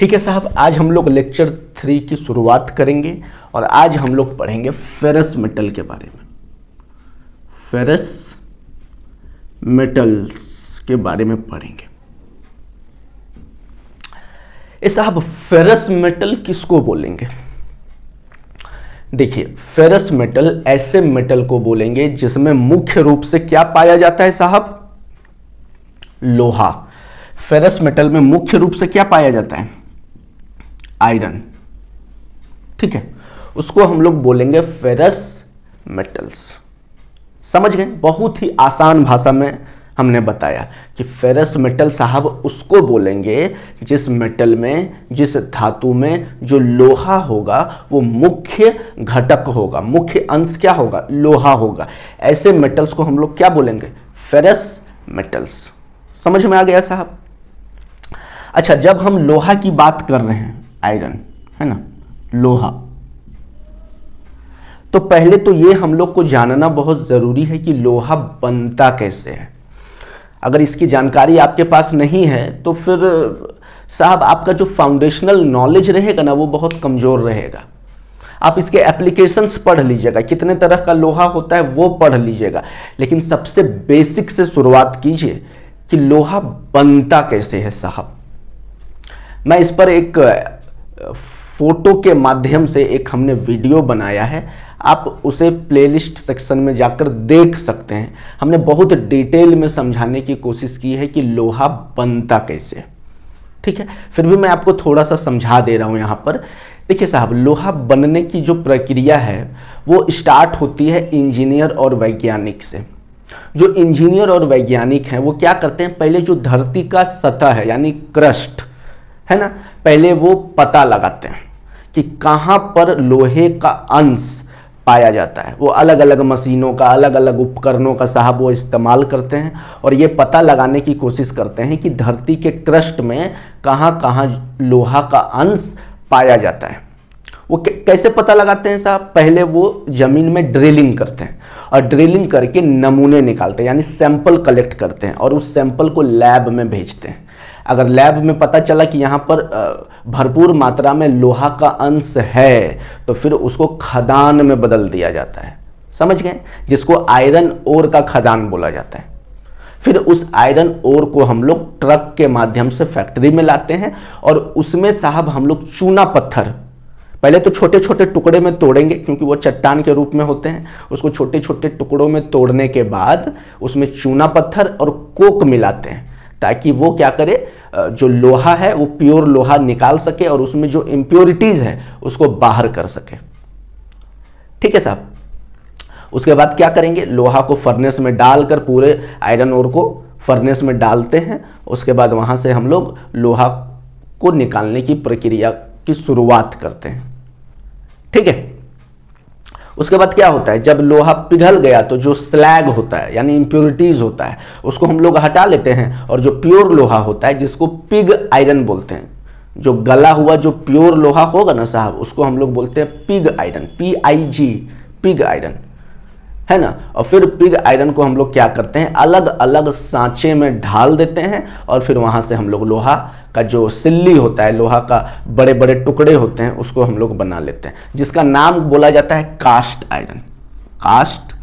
ठीक है साहब, आज हम लोग लेक्चर 3 की शुरुआत करेंगे और आज हम लोग पढ़ेंगे फेरस मेटल के बारे में। फेरस मेटल्स के बारे में पढ़ेंगे। साहब फेरस मेटल किसको बोलेंगे? देखिए, फेरस मेटल ऐसे मेटल को बोलेंगे जिसमें मुख्य रूप से क्या पाया जाता है साहब? लोहा। फेरस मेटल में मुख्य रूप से क्या पाया जाता है? आयरन। ठीक है, उसको हम लोग बोलेंगे फेरस मेटल्स। समझ गए? बहुत ही आसान भाषा में हमने बताया कि फेरस मेटल साहब उसको बोलेंगे जिस मेटल में, जिस धातु में जो लोहा होगा वो मुख्य घटक होगा, मुख्य अंश क्या होगा? लोहा होगा। ऐसे मेटल्स को हम लोग क्या बोलेंगे? Ferrous metals. समझ में आ गया साहब? अच्छा, जब हम लोहा की बात कर रहे हैं, आयरन है ना, लोहा, तो पहले तो ये हम लोग को जानना बहुत जरूरी है कि लोहा बनता कैसे है। अगर इसकी जानकारी आपके पास नहीं है तो फिर साहब आपका जो फाउंडेशनल नॉलेज रहेगा ना वो बहुत कमजोर रहेगा। आप इसके एप्लीकेशंस पढ़ लीजिएगा, कितने तरह का लोहा होता है वो पढ़ लीजिएगा, लेकिन सबसे बेसिक से शुरुआत कीजिए कि लोहा बनता कैसे है साहब। मैं इस पर एक फोटो के माध्यम से एक हमने वीडियो बनाया है, आप उसे प्लेलिस्ट सेक्शन में जाकर देख सकते हैं। हमने बहुत डिटेल में समझाने की कोशिश की है कि लोहा बनता कैसे। ठीक है, फिर भी मैं आपको थोड़ा सा समझा दे रहा हूं यहां पर। देखिए साहब, लोहा बनने की जो प्रक्रिया है वो स्टार्ट होती है इंजीनियर और वैज्ञानिक से। जो इंजीनियर और वैज्ञानिक हैं वो क्या करते हैं? पहले जो धरती का सतह है यानी क्रस्ट है ना, पहले वो पता लगाते हैं कि कहां पर लोहे का अंश पाया जाता है। वो अलग अलग मशीनों का, अलग अलग उपकरणों का साहब वो इस्तेमाल करते हैं और ये पता लगाने की कोशिश करते हैं कि धरती के क्रस्ट में कहां कहां लोहा का अंश पाया जाता है। वो कैसे पता लगाते हैं साहब? पहले वो जमीन में ड्रिलिंग करते हैं और ड्रिलिंग करके नमूने निकालते हैं यानी सैंपल कलेक्ट करते हैं और उस सैंपल को लैब में भेजते हैं। अगर लैब में पता चला कि यहाँ पर भरपूर मात्रा में लोहा का अंश है तो फिर उसको खदान में बदल दिया जाता है। समझ गए? जिसको आयरन ओर का खदान बोला जाता है। फिर उस आयरन ओर को हम लोग ट्रक के माध्यम से फैक्ट्री में लाते हैं और उसमें साहब हम लोग चूना पत्थर, पहले तो छोटे छोटे टुकड़े में तोड़ेंगे क्योंकि वो चट्टान के रूप में होते हैं। उसको छोटे छोटे टुकड़ों में तोड़ने के बाद उसमें चूना पत्थर और कोक मिलाते हैं ताकि वो क्या करे, जो लोहा है वो प्योर लोहा निकाल सके और उसमें जो इम्प्योरिटीज है उसको बाहर कर सके। ठीक है साहब, उसके बाद क्या करेंगे? लोहा को फर्नेस में डालकर, पूरे आयरन ओर को फर्नेस में डालते हैं। उसके बाद वहां से हम लोग लोहा को निकालने की प्रक्रिया की शुरुआत करते हैं। ठीक है, उसके बाद क्या होता है? जब लोहा पिघल गया तो जो स्लैग होता है यानी इंप्योरिटीज होता है उसको हम लोग हटा लेते हैं और जो प्योर लोहा होता है जिसको पिग आयरन बोलते हैं, जो गला हुआ जो प्योर लोहा होगा ना साहब उसको हम लोग बोलते हैं pig iron, PIG, pig iron है ना। और फिर पिग आयरन को हम लोग क्या करते हैं? अलग अलग सांचे में ढाल देते हैं और फिर वहां से हम लोग लोहा का जो सिल्ली होता है, लोहा का बड़े बड़े टुकड़े होते हैं, उसको हम लोग बना लेते हैं जिसका नाम बोला जाता है cast iron. Cast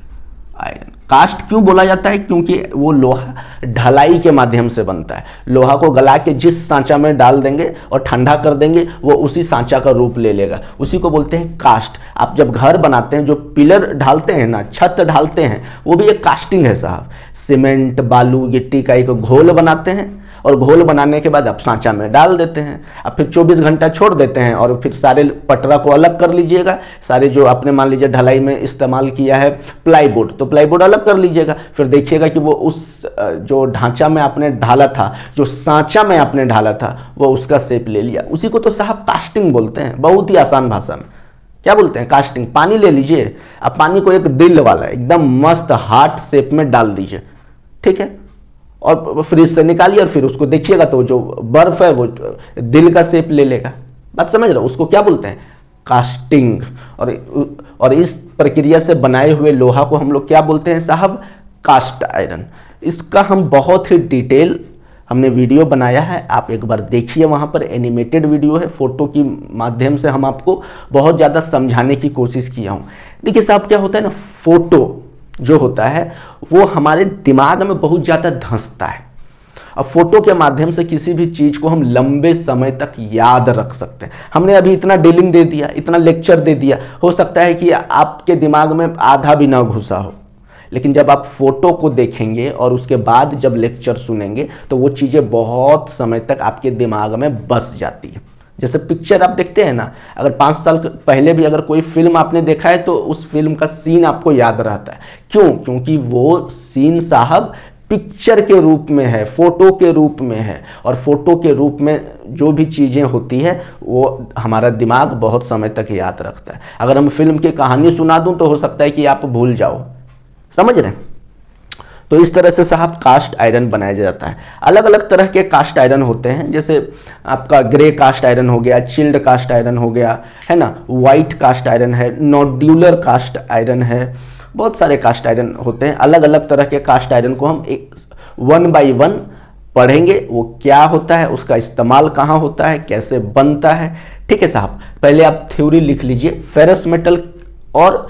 iron cast क्यों बोला जाता है? क्योंकि वो लोहा ढलाई के माध्यम से बनता है। लोहा को गला के जिस सांचा में डाल देंगे और ठंडा कर देंगे वो उसी सांचा का रूप ले लेगा, उसी को बोलते हैं कास्ट। आप जब घर बनाते हैं, जो पिलर ढालते हैं ना, छत ढालते हैं, वो भी एक कास्टिंग है साहब। सीमेंट, बालू, गिट्टी का एक घोल बनाते हैं और घोल बनाने के बाद आप सांचा में डाल देते हैं। अब फिर 24 घंटा छोड़ देते हैं और फिर सारे पटरा को अलग कर लीजिएगा। सारे जो आपने मान लीजिए ढलाई में इस्तेमाल किया है प्लाईवुड, तो प्लाईवुड अलग कर लीजिएगा। फिर देखिएगा कि वो उस जो ढांचा में आपने ढाला था, जो सांचा में आपने ढाला था, वो उसका शेप ले लिया। उसी को तो साहब कास्टिंग बोलते हैं, बहुत ही आसान भाषा में। क्या बोलते हैं? कास्टिंग। पानी ले लीजिए, अब पानी को एक दिल वाला एकदम मस्त हार्ट शेप में डाल दीजिए। ठीक है, और फ्रिज से निकालिए और फिर उसको देखिएगा तो जो बर्फ है वो दिल का शेप ले लेगा। बात समझ रहे हो? उसको क्या बोलते हैं? कास्टिंग। और इस प्रक्रिया से बनाए हुए लोहा को हम लोग क्या बोलते हैं साहब? Cast iron. इसका हम बहुत ही डिटेल हमने वीडियो बनाया है, आप एक बार देखिए, वहाँ पर एनिमेटेड वीडियो है, फोटो की माध्यम से हम आपको बहुत ज़्यादा समझाने की कोशिश किया हूँ। देखिए साहब, क्या होता है ना, फोटो जो होता है वो हमारे दिमाग में बहुत ज़्यादा धंसता है। अब फोटो के माध्यम से किसी भी चीज़ को हम लंबे समय तक याद रख सकते हैं। हमने अभी इतना डीलिंग दे दिया, इतना लेक्चर दे दिया, हो सकता है कि आपके दिमाग में आधा भी ना घुसा हो, लेकिन जब आप फोटो को देखेंगे और उसके बाद जब लेक्चर सुनेंगे तो वो चीज़ें बहुत समय तक आपके दिमाग में बस जाती है। जैसे पिक्चर आप देखते हैं ना, अगर 5 साल पहले भी अगर कोई फिल्म आपने देखा है तो उस फिल्म का सीन आपको याद रहता है। क्यों? क्योंकि वो सीन साहब पिक्चर के रूप में है, फोटो के रूप में है, और फोटो के रूप में जो भी चीज़ें होती है वो हमारा दिमाग बहुत समय तक याद रखता है। अगर हम फिल्म की कहानी सुना दूं तो हो सकता है कि आप भूल जाओ, समझ रहे हैं? तो इस तरह से साहब कास्ट आयरन बनाया जाता है। अलग अलग तरह के कास्ट आयरन होते हैं, जैसे आपका ग्रे कास्ट आयरन हो गया, चिल्ड कास्ट आयरन हो गया, है ना, वाइट कास्ट आयरन है, नोड्यूलर कास्ट आयरन है, बहुत सारे कास्ट आयरन होते हैं। अलग अलग तरह के कास्ट आयरन को हम एक 1 बाय 1 पढ़ेंगे, वो क्या होता है, उसका इस्तेमाल कहाँ होता है, कैसे बनता है। ठीक है साहब, पहले आप थ्योरी लिख लीजिए, फेरस मेटल और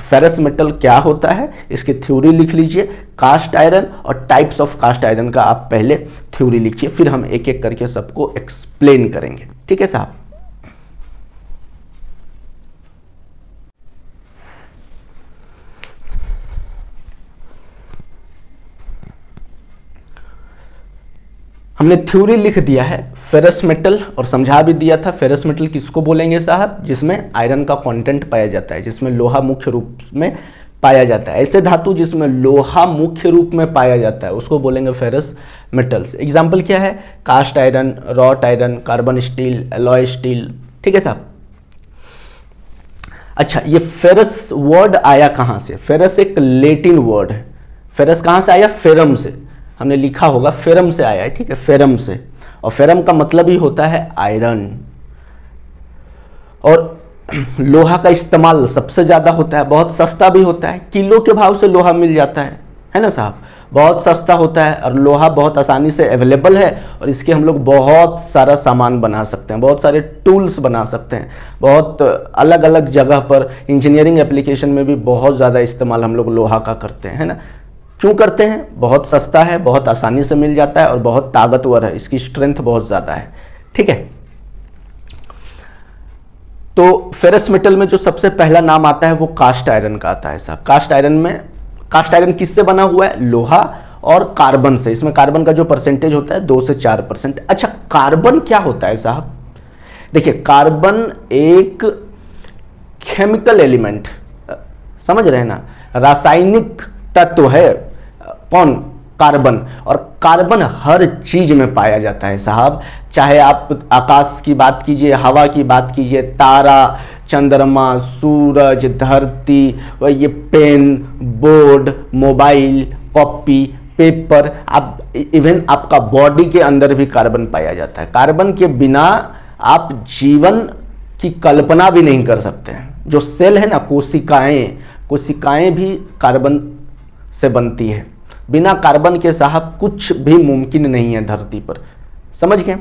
फेरस मेटल क्या होता है इसकी थ्योरी लिख लीजिए, कास्ट आयरन और टाइप्स ऑफ कास्ट आयरन का आप पहले थ्योरी लिखिए, फिर हम एक एक करके सबको एक्सप्लेन करेंगे। ठीक है साहब। हमने थ्योरी लिख दिया है फेरस मेटल और समझा भी दिया था फेरस मेटल किसको बोलेंगे साहब, जिसमें आयरन का कंटेंट पाया जाता है, जिसमें लोहा मुख्य रूप में पाया जाता है। ऐसे धातु जिसमें लोहा मुख्य रूप में पाया जाता है उसको बोलेंगे फेरस मेटल्स। एग्जाम्पल क्या है, cast iron, wrought iron, carbon steel, alloy steel. ठीक है साहब। अच्छा, ये फेरस वर्ड आया कहाँ से? फेरस एक लेटिन वर्ड है। फेरस कहाँ से आया? फेरम से। हमने लिखा होगा फेरम से आया है, ठीक है, फेरम से। और फेरम का मतलब ही होता है आयरन। और लोहा का इस्तेमाल सबसे ज़्यादा होता है, बहुत सस्ता भी होता है, किलो के भाव से लोहा मिल जाता है ना साहब, बहुत सस्ता होता है और लोहा बहुत आसानी से अवेलेबल है और इसके हम लोग बहुत सारा सामान बना सकते हैं, बहुत सारे टूल्स बना सकते हैं, बहुत अलग अलग जगह पर इंजीनियरिंग एप्लीकेशन में भी बहुत ज़्यादा इस्तेमाल हम लोग लोहा का करते हैं, है ना। क्यों करते हैं? बहुत सस्ता है, बहुत आसानी से मिल जाता है और बहुत ताकतवर है, इसकी स्ट्रेंथ बहुत ज़्यादा है। ठीक है, तो फेरस मेटल में जो सबसे पहला नाम आता है वो कास्ट आयरन का आता है साहब। कास्ट आयरन में, कास्ट आयरन किससे बना हुआ है? लोहा और कार्बन से। इसमें कार्बन का जो परसेंटेज होता है 2 से 4%। अच्छा, कार्बन क्या होता है साहब? देखिए, कार्बन एक केमिकल एलिमेंट, समझ रहे हैं ना, रासायनिक तत्व है। कौन? कार्बन। और कार्बन हर चीज में पाया जाता है साहब, चाहे आप आकाश की बात कीजिए, हवा की बात कीजिए, तारा, चंद्रमा, सूरज, धरती, ये pen, board, mobile, copy, paper, आप इवन आपका बॉडी के अंदर भी कार्बन पाया जाता है। कार्बन के बिना आप जीवन की कल्पना भी नहीं कर सकते हैं। जो सेल है ना, कोशिकाएं भी कार्बन से बनती है। बिना कार्बन के साहब कुछ भी मुमकिन नहीं है धरती पर, समझ गए।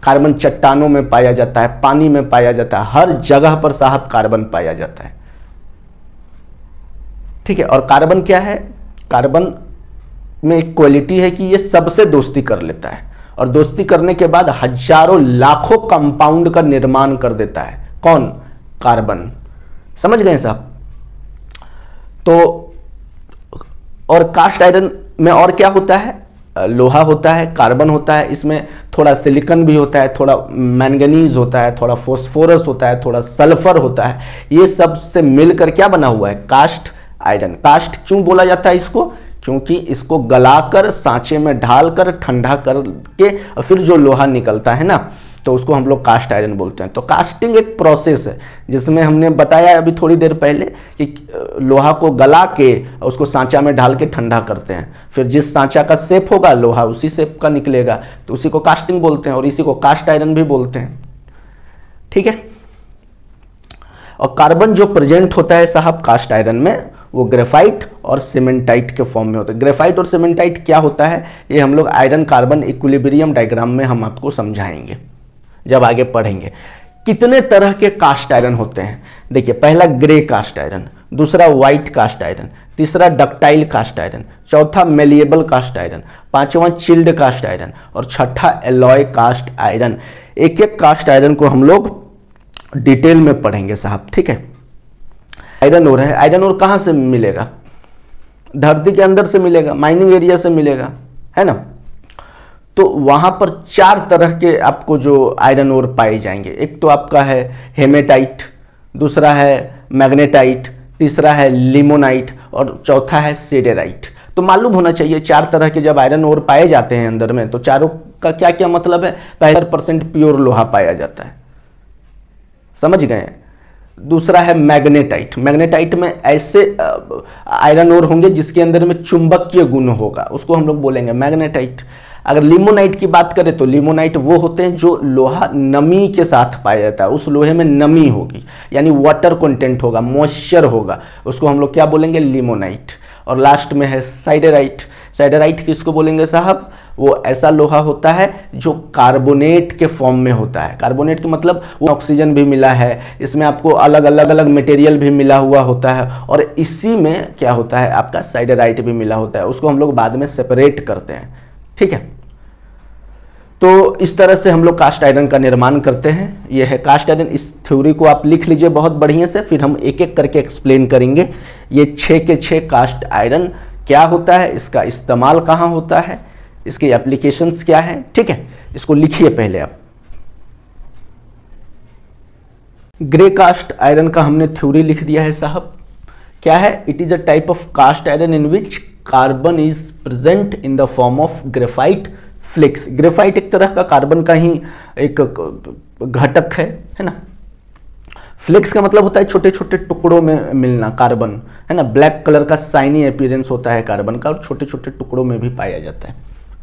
कार्बन चट्टानों में पाया जाता है, पानी में पाया जाता है, हर जगह पर साहब कार्बन पाया जाता है। ठीक है, और कार्बन क्या है? कार्बन में एक क्वालिटी है कि ये सबसे दोस्ती कर लेता है और दोस्ती करने के बाद हजारों लाखों कंपाउंड का निर्माण कर देता है। कौन? कार्बन। समझ गए साहब। तो और कास्ट आयरन में और क्या होता है? लोहा होता है, कार्बन होता है, इसमें थोड़ा सिलिकॉन भी होता है, थोड़ा मैंगनीज होता है, थोड़ा फास्फोरस होता है, थोड़ा सल्फर होता है। ये सब से मिलकर क्या बना हुआ है? Cast iron. कास्ट क्यों बोला जाता है इसको? क्योंकि इसको गलाकर सांचे में डालकर ठंडा करके और फिर जो लोहा निकलता है ना, तो उसको हम लोग कास्ट आयरन बोलते हैं। तो कास्टिंग एक प्रोसेस है जिसमें हमने बताया अभी थोड़ी देर पहले कि लोहा को गला के उसको सांचा में ढाल के ठंडा करते हैं, फिर जिस सांचा का शेप होगा लोहा उसी शेप का निकलेगा, तो उसी को कास्टिंग बोलते हैं और इसी को कास्ट आयरन भी बोलते हैं। ठीक है, और कार्बन जो प्रेजेंट होता है साहब कास्ट आयरन में, वो ग्रेफाइट और सीमेंटाइट के फॉर्म में होता है। ग्रेफाइट और सीमेंटाइट क्या होता है ये हम लोग आयरन कार्बन इक्विलिब्रियम डायग्राम में हम आपको समझाएंगे जब आगे पढ़ेंगे। कितने तरह के कास्ट आयरन होते हैं? देखिए, पहला ग्रे कास्ट आयरन, दूसरा व्हाइट कास्ट आयरन, तीसरा डक्टाइल कास्ट आयरन, चौथा मेलिएबल कास्ट आयरन, पांचवा चिल्ड कास्ट आयरन और छठा एलॉय कास्ट आयरन। एक एक कास्ट आयरन को हम लोग डिटेल में पढ़ेंगे साहब, ठीक है। आयरन ओर है, आयरन ओर कहां से मिलेगा? धरती के अंदर से मिलेगा, माइनिंग एरिया से मिलेगा, है ना। तो वहां पर 4 तरह के आपको जो आयरन ओर पाए जाएंगे। एक तो आपका है हेमेटाइट, दूसरा है मैग्नेटाइट, तीसरा है लिमोनाइट और चौथा है सेडेराइट। तो मालूम होना चाहिए 4 तरह के जब आयरन ओर पाए जाते हैं अंदर में तो चारों का क्या क्या मतलब है। पहला 100% प्योर लोहा पाया जाता है, समझ गए। दूसरा है मैग्नेटाइट। मैग्नेटाइट में ऐसे आयरन ओर होंगे जिसके अंदर में चुंबकीय गुण होगा, उसको हम लोग बोलेंगे मैग्नेटाइट। अगर लिमोनाइट की बात करें तो लिमोनाइट वो होते हैं जो लोहा नमी के साथ पाया जाता है, उस लोहे में नमी होगी यानी वाटर कंटेंट होगा, मॉइस्चर होगा, उसको हम लोग क्या बोलेंगे? लिमोनाइट। और लास्ट में है साइडेराइट। साइडेराइट किसको बोलेंगे साहब? वो ऐसा लोहा होता है जो कार्बोनेट के फॉर्म में होता है। कार्बोनेट का मतलब वो ऑक्सीजन भी मिला है, इसमें आपको अलग अलग मटेरियल भी मिला हुआ होता है और इसी में क्या होता है आपका साइडेराइट भी मिला होता है, उसको हम लोग बाद में सेपरेट करते हैं, ठीक है। तो इस तरह से हम लोग कास्ट आयरन का निर्माण करते हैं। यह है कास्ट आयरन। इस थ्योरी को आप लिख लीजिए बहुत बढ़िया से, फिर हम एक एक करके एक्सप्लेन करेंगे। ये 6 के 6 कास्ट आयरन क्या होता है, इसका इस्तेमाल कहाँ होता है, इसके एप्लीकेशंस क्या है, ठीक है। इसको लिखिए पहले आप। ग्रे कास्ट आयरन का हमने थ्योरी लिख दिया है साहब। क्या है? It is a type of cast iron in which carbon is present in the form of graphite flakes. Graphite एक तरह का कार्बन का ही एक घटक है ना। फ्लेक्स का मतलब होता है छोटे छोटे टुकड़ों में मिलना कार्बन, है ना। ब्लैक कलर का साइनी अपीयरेंस होता है कार्बन का और छोटे छोटे टुकड़ों में भी पाया जाता है।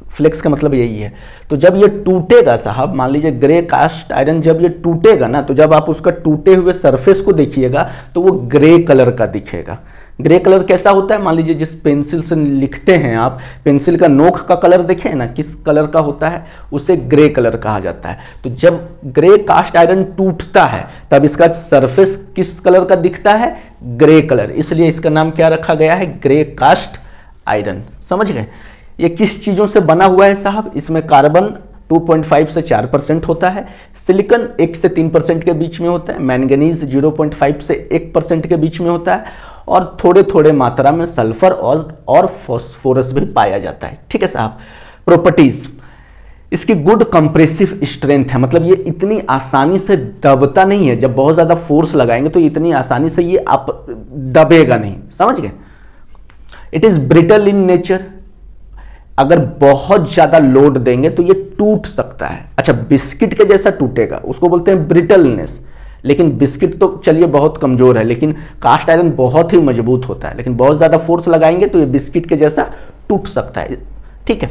फ्लेक्स का मतलब यही है। तो जब ये टूटेगा साहब, मान लीजिए ग्रे कास्ट आयरन जब ये टूटेगा ना, तो जब आप उसका टूटे हुए सरफेस को देखिएगा तो वो ग्रे कलर का दिखेगा। ग्रे कलर कैसा होता है? मान लीजिए जिस पेंसिल से लिखते हैं आप, पेंसिल का नोक का कलर देखें ना किस कलर का होता है, उसे ग्रे कलर कहा जाता है। तो जब ग्रे कास्ट आयरन टूटता है तब इसका सरफेस किस कलर का दिखता है? Grey colour. इसलिए इसका नाम क्या रखा गया है? Grey cast iron. समझ गए? ये किस चीजों से बना हुआ है साहब? इसमें कार्बन 2.5 से 4% होता है, सिलिकॉन 1 से 3% के बीच में होता है, मैंगनीज 0.5 से 1% के बीच में होता है और थोड़े थोड़े मात्रा में सल्फर और फॉस्फोरस भी पाया जाता है, ठीक है साहब। प्रॉपर्टीज, इसकी गुड कंप्रेसिव स्ट्रेंथ है, मतलब ये इतनी आसानी से दबता नहीं है। जब बहुत ज्यादा फोर्स लगाएंगे तो इतनी आसानी से ये आप दबेगा नहीं, समझ गए। It is brittle in nature, अगर बहुत ज्यादा लोड देंगे तो ये टूट सकता है। अच्छा, बिस्किट के जैसा टूटेगा, उसको बोलते हैं ब्रिटलनेस। लेकिन बिस्किट तो चलिए बहुत कमजोर है, लेकिन कास्ट आयरन बहुत ही मजबूत होता है, लेकिन बहुत ज्यादा फोर्स लगाएंगे तो ये बिस्किट के जैसा टूट सकता है, ठीक है।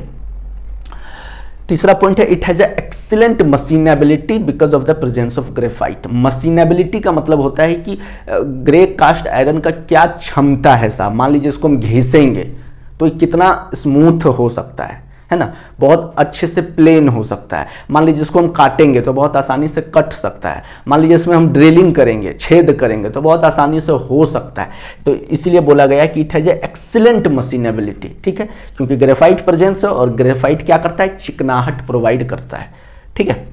तीसरा पॉइंट है, it has excellent machinability because of the presence of graphite. Machinability का मतलब होता है कि ग्रे कास्ट आयरन का क्या क्षमता है साहब। मान लीजिए इसको हम घिसेंगे तो कितना स्मूथ हो सकता है ना, बहुत अच्छे से प्लेन हो सकता है। मान लीजिए इसको हम काटेंगे तो बहुत आसानी से कट सकता है। मान लीजिए इसमें हम ड्रिलिंग करेंगे, छेद करेंगे तो बहुत आसानी से हो सकता है। तो इसीलिए बोला गया कि इट हैज एक्सीलेंट मशीनेबिलिटी, ठीक है, क्योंकि ग्रेफाइट प्रेजेंस है और ग्रेफाइट क्या करता है? चिकनाहट प्रोवाइड करता है, ठीक है।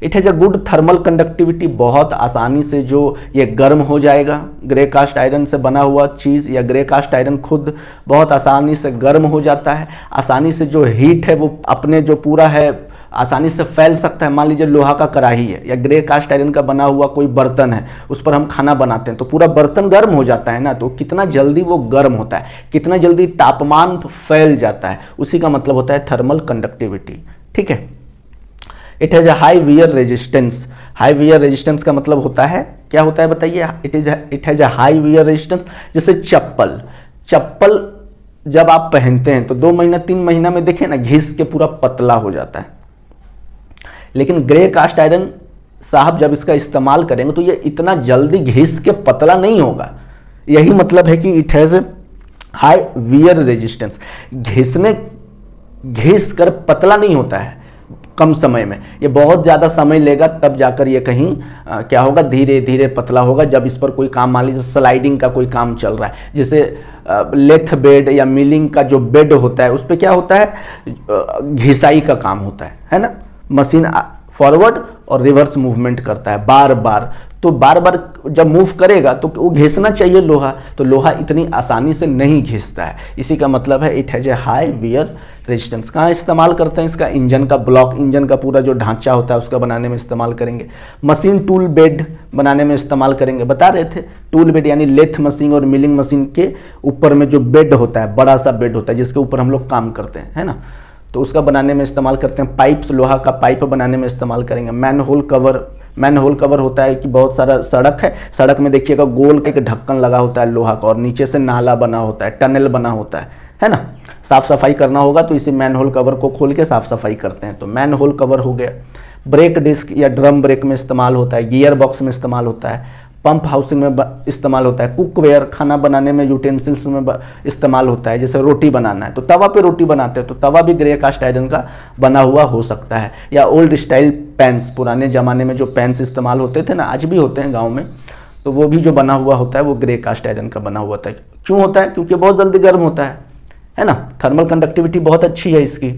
It has a good thermal conductivity, बहुत आसानी से जो ये गर्म हो जाएगा। ग्रे कास्ट आयरन से बना हुआ चीज़ या ग्रे कास्ट आयरन खुद बहुत आसानी से गर्म हो जाता है। आसानी से जो हीट है वो अपने जो पूरा है आसानी से फैल सकता है। मान लीजिए लोहा का कढ़ाई है या ग्रे कास्ट आयरन का बना हुआ कोई बर्तन है, उस पर हम खाना बनाते हैं तो पूरा बर्तन गर्म हो जाता है ना, तो कितना जल्दी वो गर्म होता है, कितना जल्दी तापमान फैल जाता है, उसी का मतलब होता है थर्मल कंडक्टिविटी, ठीक है। It has a high wear resistance. High wear resistance का मतलब होता है, क्या होता है बताइए? It has a high wear resistance. जैसे चप्पल जब आप पहनते हैं तो 2 महीना 3 महीना में देखें ना घिस के पूरा पतला हो जाता है, लेकिन ग्रे कास्ट आयरन साहब जब इसका इस्तेमाल करेंगे तो ये इतना जल्दी घिस के पतला नहीं होगा, यही मतलब है कि it has high wear resistance. घिस कर पतला नहीं होता है कम समय में, ये बहुत ज़्यादा समय लेगा तब जाकर ये कहीं क्या होगा, धीरे धीरे पतला होगा। जब इस पर कोई काम, मान लीजिए स्लाइडिंग का कोई काम चल रहा है, जैसे लेथ बेड या मिलिंग का जो बेड होता है उस पर क्या होता है, घिसाई का काम होता है ना। मशीन फॉरवर्ड और रिवर्स मूवमेंट करता है बार बार, तो बार बार जब मूव करेगा तो वो घिसना चाहिए लोहा, तो लोहा इतनी आसानी से नहीं घिसता है। इसी का मतलब है it has a high wear resistance. कहाँ इस्तेमाल करते हैं इसका, इंजन का ब्लॉक, इंजन का पूरा जो ढांचा होता है उसका बनाने में इस्तेमाल करेंगे। मशीन टूल बेड बनाने में इस्तेमाल करेंगे, बता रहे थे। टूल बेड यानी लेथ मशीन और मिलिंग मशीन के ऊपर में जो बेड होता है, बड़ा सा बेड होता है जिसके ऊपर हम लोग काम करते हैं, है ना, तो उसका बनाने में इस्तेमाल करते हैं। पाइप्स, लोहा का पाइप बनाने में इस्तेमाल करेंगे। मैनहोल कवर होता है कि बहुत सारा सड़क है, सड़क में देखिएगा गोल के एक ढक्कन लगा होता है लोहा का और नीचे से नाला बना होता है, टनल बना होता है ना। साफ सफाई करना होगा तो इसी मैनहोल कवर को खोल के साफ सफाई करते हैं, तो मैनहोल कवर हो गया। ब्रेक डिस्क या ड्रम ब्रेक में इस्तेमाल होता है, गियर बॉक्स में इस्तेमाल होता है, पंप हाउसिंग में इस्तेमाल होता है, कुकवेयर खाना बनाने में यूटेंसिल्स में इस्तेमाल होता है। जैसे रोटी बनाना है तो तवा पे रोटी बनाते हैं, तो तवा भी ग्रे कास्ट आयरन का बना हुआ हो सकता है। या ओल्ड स्टाइल पैंस, पुराने ज़माने में जो पैंस इस्तेमाल होते थे ना, आज भी होते हैं गाँव में, तो वो भी जो बना हुआ होता है वो ग्रे कास्ट आयरन का बना हुआ होता है। क्यों होता है, क्योंकि बहुत जल्दी गर्म होता है ना, थर्मल कंडक्टिविटी बहुत अच्छी है इसकी।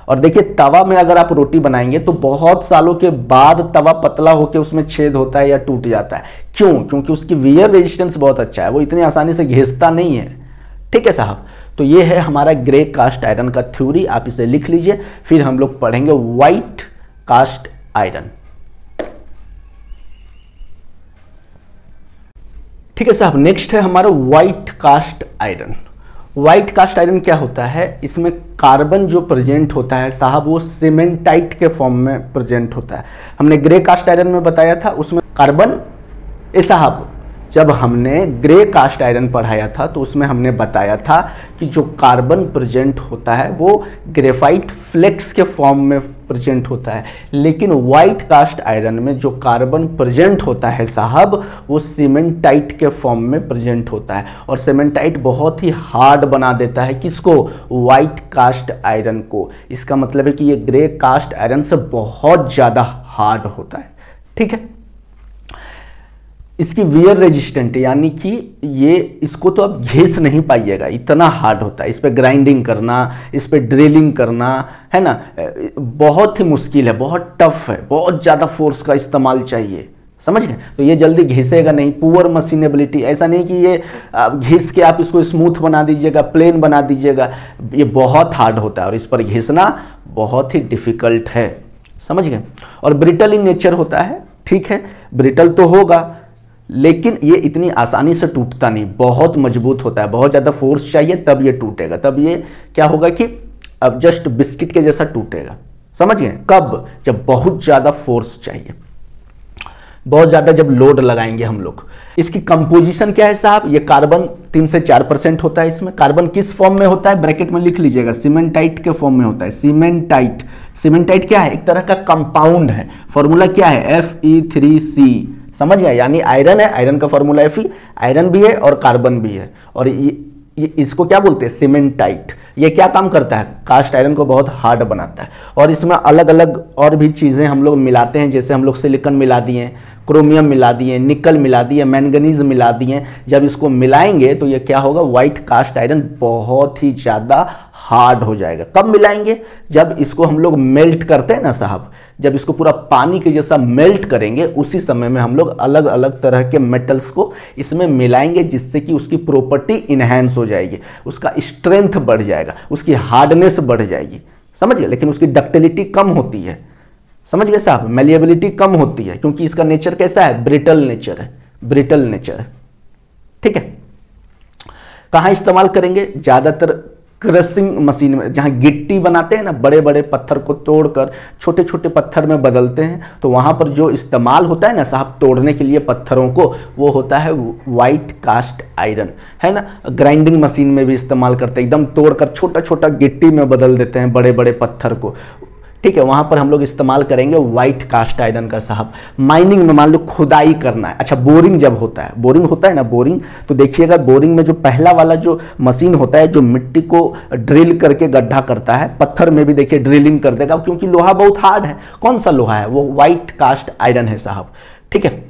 और देखिए तवा में अगर आप रोटी बनाएंगे तो बहुत सालों के बाद तवा पतला होकर उसमें छेद होता है या टूट जाता है। क्यों, क्योंकि उसकी वियर रेजिस्टेंस बहुत अच्छा है, वो इतनी आसानी से घिसता नहीं है। ठीक है साहब, तो ये है हमारा ग्रे कास्ट आयरन का थ्योरी, आप इसे लिख लीजिए। फिर हम लोग पढ़ेंगे व्हाइट कास्ट आयरन। ठीक है साहब, नेक्स्ट है हमारा white cast iron. White cast iron क्या होता है, इसमें कार्बन जो प्रेजेंट होता है साहब वो सीमेंटाइट के फॉर्म में प्रेजेंट होता है। हमने ग्रे कास्ट आयरन में बताया था उसमें कार्बन, साहब जब हमने ग्रे कास्ट आयरन पढ़ाया था तो उसमें हमने बताया था कि जो कार्बन प्रेजेंट होता है वो ग्रेफाइट फ्लेक्स के फॉर्म में प्रेजेंट होता है, लेकिन व्हाइट कास्ट आयरन में जो कार्बन प्रेजेंट होता है साहब वो सीमेंटाइट के फॉर्म में प्रेजेंट होता है। और सीमेंटाइट बहुत ही हार्ड बना देता है किसको, व्हाइट कास्ट आयरन को। इसका मतलब है कि ये ग्रे कास्ट आयरन से बहुत ज़्यादा हार्ड होता है। ठीक है, इसकी वियर रेजिस्टेंट यानी कि ये इसको तो आप घिस नहीं पाइएगा, इतना हार्ड होता है। इस पर ग्राइंडिंग करना, इस पर ड्रिलिंग करना, है ना, बहुत ही मुश्किल है, बहुत टफ है, बहुत ज़्यादा फोर्स का इस्तेमाल चाहिए, समझ गए। तो ये जल्दी घिसेगा नहीं, पुअर मशीनेबिलिटी। ऐसा नहीं कि ये घिस के आप इसको स्मूथ बना दीजिएगा, प्लेन बना दीजिएगा, ये बहुत हार्ड होता है और इस पर घिसना बहुत ही डिफिकल्ट है, समझ गए। और ब्रिटल इन नेचर होता है, ठीक है, ब्रिटल तो होगा लेकिन ये इतनी आसानी से टूटता नहीं, बहुत मजबूत होता है, बहुत ज़्यादा फोर्स चाहिए तब ये टूटेगा। तब ये क्या होगा कि अब जस्ट बिस्किट के जैसा टूटेगा, समझ गए। कब, जब बहुत ज़्यादा फोर्स चाहिए, बहुत ज़्यादा जब लोड लगाएंगे हम लोग। इसकी कंपोजिशन क्या है साहब, ये कार्बन 3 से 4% होता है। इसमें कार्बन किस फॉर्म में होता है, ब्रैकेट में लिख लीजिएगा, सीमेंटाइट के फॉर्म में होता है। सीमेंटाइट, सीमेंटाइट क्या है, एक तरह का कंपाउंड है। फॉर्मूला क्या है, Fe3C, समझ गया। यानी आयरन है, आयरन का फॉर्मूला Fe, आयरन भी है और कार्बन भी है। और ये इसको क्या बोलते हैं, सीमेंटाइट। ये क्या काम करता है, कास्ट आयरन को बहुत हार्ड बनाता है। और इसमें अलग अलग और भी चीज़ें हम लोग मिलाते हैं, जैसे हम लोग सिलिकॉन मिला दिए, क्रोमियम मिला दिए, निकल मिला दिए, मैंगनीज मिला दिए। जब इसको मिलाएंगे तो ये क्या होगा, व्हाइट कास्ट आयरन बहुत ही ज़्यादा हार्ड हो जाएगा। कब मिलाएंगे, जब इसको हम लोग मेल्ट करते हैं ना साहब, जब इसको पूरा पानी के जैसा मेल्ट करेंगे उसी समय में हम लोग अलग अलग तरह के मेटल्स को इसमें मिलाएंगे, जिससे कि उसकी प्रॉपर्टी इन्हेंस हो जाएगी, उसका स्ट्रेंथ बढ़ जाएगा, उसकी हार्डनेस बढ़ जाएगी, समझ गए। लेकिन उसकी डक्टिलिटी कम होती है, समझ गए साहब, मैलिएबिलिटी कम होती है, क्योंकि इसका नेचर कैसा है, ब्रिटल नेचर है, ब्रिटल नेचर है। ठीक है, कहाँ इस्तेमाल करेंगे, ज़्यादातर क्रशिंग मशीन में, जहाँ गिट्टी बनाते हैं ना, बड़े बड़े पत्थर को तोड़कर छोटे छोटे पत्थर में बदलते हैं, तो वहाँ पर जो इस्तेमाल होता है ना साहब तोड़ने के लिए पत्थरों को, वो होता है व्हाइट कास्ट आयरन, है ना। ग्राइंडिंग मशीन में भी इस्तेमाल करते हैं, एकदम तोड़कर छोटा छोटा गिट्टी में बदल देते हैं बड़े बड़े पत्थर को, ठीक है, वहां पर हम लोग इस्तेमाल करेंगे व्हाइट कास्ट आयरन का साहब। माइनिंग में मान लो खुदाई करना है, अच्छा बोरिंग जब होता है, बोरिंग होता है ना, बोरिंग, तो देखिएगा बोरिंग में जो पहला वाला जो मशीन होता है जो मिट्टी को ड्रिल करके गड्ढा करता है, पत्थर में भी देखिए ड्रिलिंग कर देगा, क्योंकि लोहा बहुत हार्ड है। कौन सा लोहा है? वो व्हाइट कास्ट आयरन है साहब, ठीक है।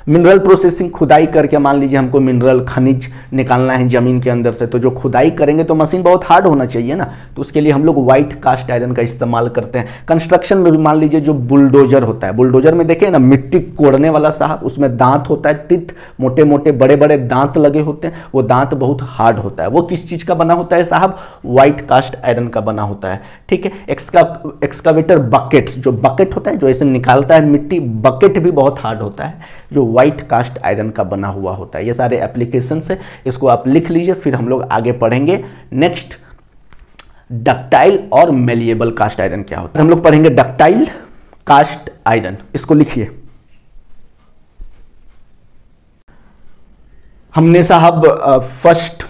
मिनरल प्रोसेसिंग, खुदाई करके मान लीजिए हमको मिनरल खनिज निकालना है जमीन के अंदर से, तो जो खुदाई करेंगे तो मशीन बहुत हार्ड होना चाहिए ना, तो उसके लिए हम लोग व्हाइट कास्ट आयरन का इस्तेमाल करते हैं। कंस्ट्रक्शन में भी मान लीजिए जो बुलडोजर होता है, बुलडोजर में देखें ना मिट्टी कोड़ने वाला साहब, उसमें दांत होता है, तित मोटे मोटे बड़े बड़े दांत लगे होते हैं, वो दांत बहुत हार्ड होता है। वो किस चीज का बना होता है साहब? व्हाइट कास्ट आयरन का बना होता है, ठीक है। एक्सकावेटर बकेट्स, जो बकेट होता है जो ऐसे निकालता है मिट्टी, बकेट भी बहुत हार्ड होता है, जो व्हाइट कास्ट आयरन का बना हुआ होता है। ये सारे एप्लीकेशंस है, इसको आप लिख लीजिए, फिर हम लोग आगे पढ़ेंगे। नेक्स्ट, डक्टाइल और मेलिएबल कास्ट आयरन क्या होता है। हम लोग पढ़ेंगे डक्टाइल कास्ट आयरन, इसको लिखिए। हमने साहब फर्स्ट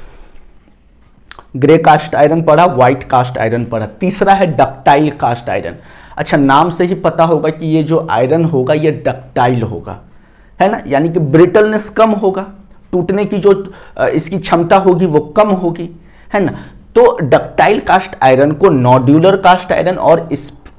ग्रे कास्ट आयरन पढ़ा, व्हाइट कास्ट आयरन पढ़ा, तीसरा है डक्टाइल कास्ट आयरन। अच्छा, नाम से ही पता होगा कि ये जो आयरन होगा ये डक्टाइल होगा, है ना, यानी कि ब्रिटलनेस कम होगा, टूटने की जो इसकी क्षमता होगी वो कम होगी, है ना। तो डक्टाइल कास्ट आयरन को नॉड्यूलर कास्ट आयरन और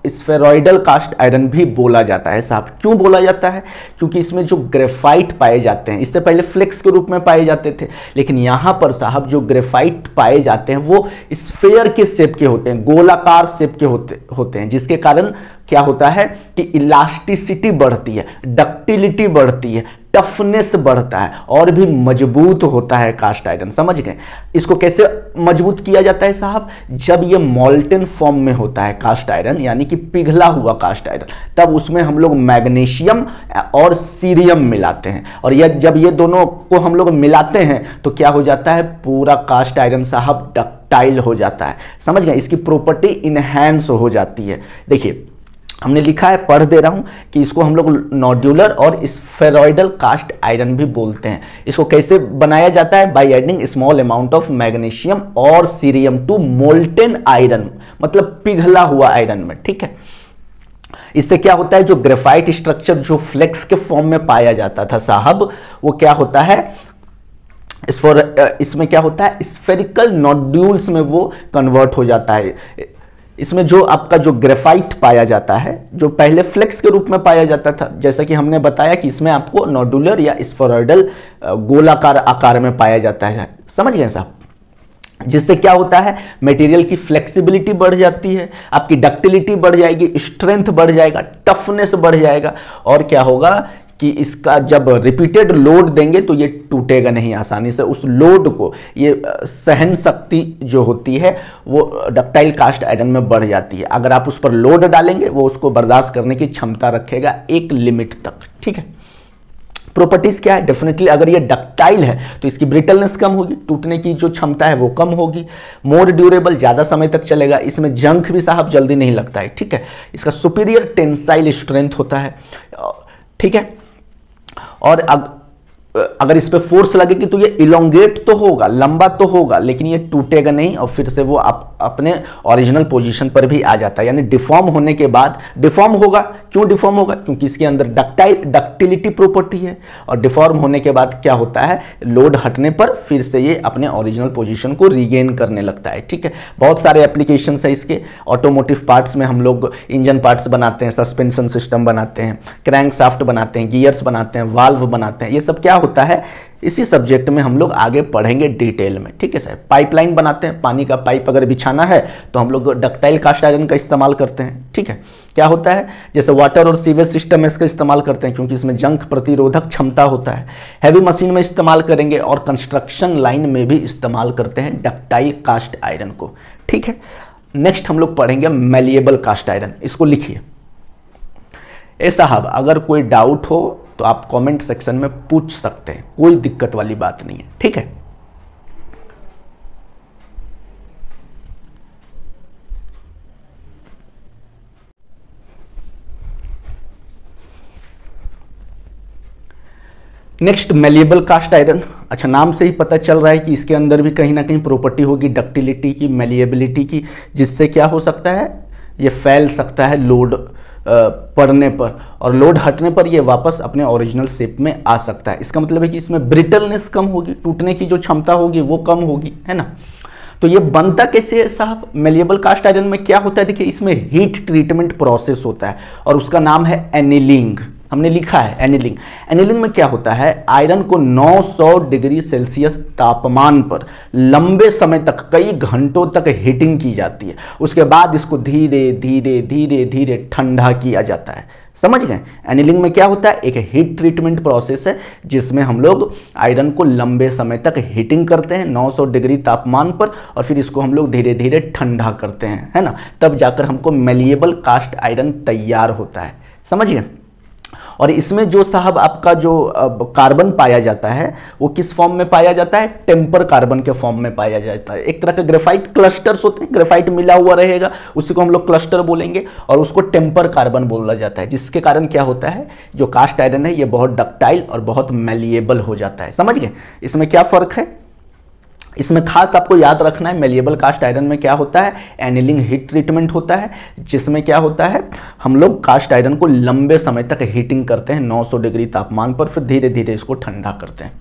स्फेरॉइडल कास्ट आयरन भी बोला जाता है साहब। क्यों बोला जाता है? क्योंकि इसमें जो ग्रेफाइट पाए जाते हैं, इससे पहले फ्लेक्स के रूप में पाए जाते थे, लेकिन यहां पर साहब जो ग्रेफाइट पाए जाते हैं वो स्फेयर के शेप के होते हैं, गोलाकार शेप के होते हैं, जिसके कारण क्या होता है कि इलास्टिसिटी बढ़ती है, डक्टिलिटी बढ़ती है, टफनेस बढ़ता है और भी मजबूत होता है कास्ट आयरन। समझ गए? इसको कैसे मजबूत किया जाता है साहब? जब ये मोल्टेन फॉर्म में होता है कास्ट आयरन, यानी कि पिघला हुआ कास्ट आयरन, तब उसमें हम लोग मैग्नीशियम और सीरियम मिलाते हैं, और जब ये दोनों को हम लोग मिलाते हैं तो क्या हो जाता है? पूरा कास्ट आयरन साहब डक्टाइल हो जाता है। समझ गए? इसकी प्रॉपर्टी इनहैंस हो जाती है। देखिए हमने लिखा है, पढ़ दे रहा हूं कि इसको हम लोग नॉड्यूलर और स्फेरॉइडल कास्ट आयरन भी बोलते हैं। इसको कैसे बनाया जाता है? By adding small amount of magnesium और सीरियम टू मोल्टेन आयरन, मतलब पिघला हुआ आयरन में, ठीक है। इससे क्या होता है? जो ग्रेफाइट स्ट्रक्चर जो फ्लेक्स के फॉर्म में पाया जाता था साहब, वो क्या होता है? इसमें क्या होता है? स्फेरिकल नोड्यूल्स में वो कन्वर्ट हो जाता है। इसमें जो आपका जो ग्रेफाइट पाया जाता है, जो पहले फ्लेक्स के रूप में पाया जाता था, जैसा कि हमने बताया कि इसमें आपको नोडुलर या स्फेरॉइडल गोलाकार आकार में पाया जाता है। समझ गए साहब? जिससे क्या होता है? मटेरियल की फ्लेक्सिबिलिटी बढ़ जाती है, आपकी डक्टिलिटी बढ़ जाएगी, स्ट्रेंथ बढ़ जाएगा, टफनेस बढ़ जाएगा, और क्या होगा कि इसका जब रिपीटेड लोड देंगे तो ये टूटेगा नहीं आसानी से। उस लोड को, ये सहन शक्ति जो होती है वो डक्टाइल कास्ट आयरन में बढ़ जाती है। अगर आप उस पर लोड डालेंगे वो उसको बर्दाश्त करने की क्षमता रखेगा एक लिमिट तक, ठीक है। प्रॉपर्टीज क्या है? डेफिनेटली अगर ये डक्टाइल है तो इसकी ब्रिटलनेस कम होगी, टूटने की जो क्षमता है वो कम होगी, मोर ड्यूरेबल, ज्यादा समय तक चलेगा, इसमें जंग भी साहब जल्दी नहीं लगता है, ठीक है। इसका सुपीरियर टेंसाइल स्ट्रेंथ होता है, ठीक है। और अगर इस पे फोर्स लगेगी तो ये इलोंगेट तो होगा, लंबा तो होगा, लेकिन ये टूटेगा नहीं और फिर से वो अपने ओरिजिनल पोजीशन पर भी आ जाता है। यानी डिफॉर्म होने के बाद डिफॉर्म होगा। क्यों डिफॉर्म होगा? क्योंकि इसके अंदर डक्टिलिटी प्रॉपर्टी है, और डिफॉर्म होने के बाद क्या होता है? लोड हटने पर फिर से ये अपने ओरिजिनल पोजीशन को रीगेन करने लगता है, ठीक है। बहुत सारे एप्लीकेशन है इसके। ऑटोमोटिव पार्ट्स में हम लोग इंजन पार्ट्स बनाते हैं, सस्पेंशन सिस्टम बनाते हैं, क्रैंक शाफ्ट बनाते हैं, गियर्स बनाते हैं, वाल्व बनाते हैं। ये सब क्या होता है? इसी सब्जेक्ट में हम लोग आगे पढ़ेंगे डिटेल में, ठीक है सर। पाइपलाइन बनाते हैं, पानी का पाइप अगर बिछाना है तो हम लोग डक्टाइल कास्ट आयरन का इस्तेमाल करते हैं, ठीक है। क्या होता है? जैसे वाटर और सीवेज सिस्टम में इसका इस्तेमाल करते हैं क्योंकि इसमें जंग प्रतिरोधक क्षमता होता है। हैवी मशीन में इस्तेमाल करेंगे और कंस्ट्रक्शन लाइन में भी इस्तेमाल करते हैं डक्टाइल कास्ट आयरन को, ठीक है। नेक्स्ट हम लोग पढ़ेंगे मैलिएबल कास्ट आयरन। इसको लिखिए। ए साहब, अगर कोई डाउट हो तो आप कमेंट सेक्शन में पूछ सकते हैं, कोई दिक्कत वाली बात नहीं है, ठीक है। Next malleable cast iron. अच्छा, नाम से ही पता चल रहा है कि इसके अंदर भी कहीं ना कहीं प्रॉपर्टी होगी डक्टिलिटी की, मैलिएबिलिटी की, जिससे क्या हो सकता है? ये फैल सकता है लोड पड़ने पर, और लोड हटने पर ये वापस अपने ओरिजिनल शेप में आ सकता है। इसका मतलब है कि इसमें ब्रिटलनेस कम होगी, टूटने की जो क्षमता होगी वो कम होगी, है ना। तो ये बनता कैसे है साहब? मैलिएबल कास्ट आयरन में क्या होता है, देखिए इसमें हीट ट्रीटमेंट प्रोसेस होता है और उसका नाम है एनीलिंग। हमने लिखा है एनीलिंग। एनीलिंग में क्या होता है, आयरन को 900 डिग्री सेल्सियस तापमान पर लंबे समय तक, कई घंटों तक हीटिंग की जाती है। उसके बाद इसको धीरे धीरे धीरे धीरे ठंडा किया जाता है। समझ गए? एनीलिंग में क्या होता है, एक हीट ट्रीटमेंट प्रोसेस है जिसमें हम लोग आयरन को लंबे समय तक हीटिंग करते हैं 900 डिग्री तापमान पर, और फिर इसको हम लोग धीरे धीरे ठंडा करते हैं, है ना। तब जाकर हमको मैलिएबल कास्ट आयरन तैयार होता है। समझ गए? और इसमें जो साहब आपका जो कार्बन पाया जाता है वो किस फॉर्म में पाया जाता है, टेम्पर कार्बन के फॉर्म में पाया जाता है। एक तरह के ग्रेफाइट क्लस्टर्स होते हैं, ग्रेफाइट मिला हुआ रहेगा, उसी को हम लोग क्लस्टर बोलेंगे, और उसको टेम्पर कार्बन बोला जाता है, जिसके कारण क्या होता है, जो कास्ट आयरन है ये बहुत डक्टाइल और बहुत मैलिएबल हो जाता है। समझ गए? इसमें क्या फर्क है, इसमें खास आपको याद रखना है, मैलिएबल कास्ट आयरन में क्या होता है, एनीलिंग हीट ट्रीटमेंट होता है, जिसमें क्या होता है, हम लोग कास्ट आयरन को लंबे समय तक हीटिंग करते हैं 900 डिग्री तापमान पर, फिर धीरे धीरे इसको ठंडा करते हैं।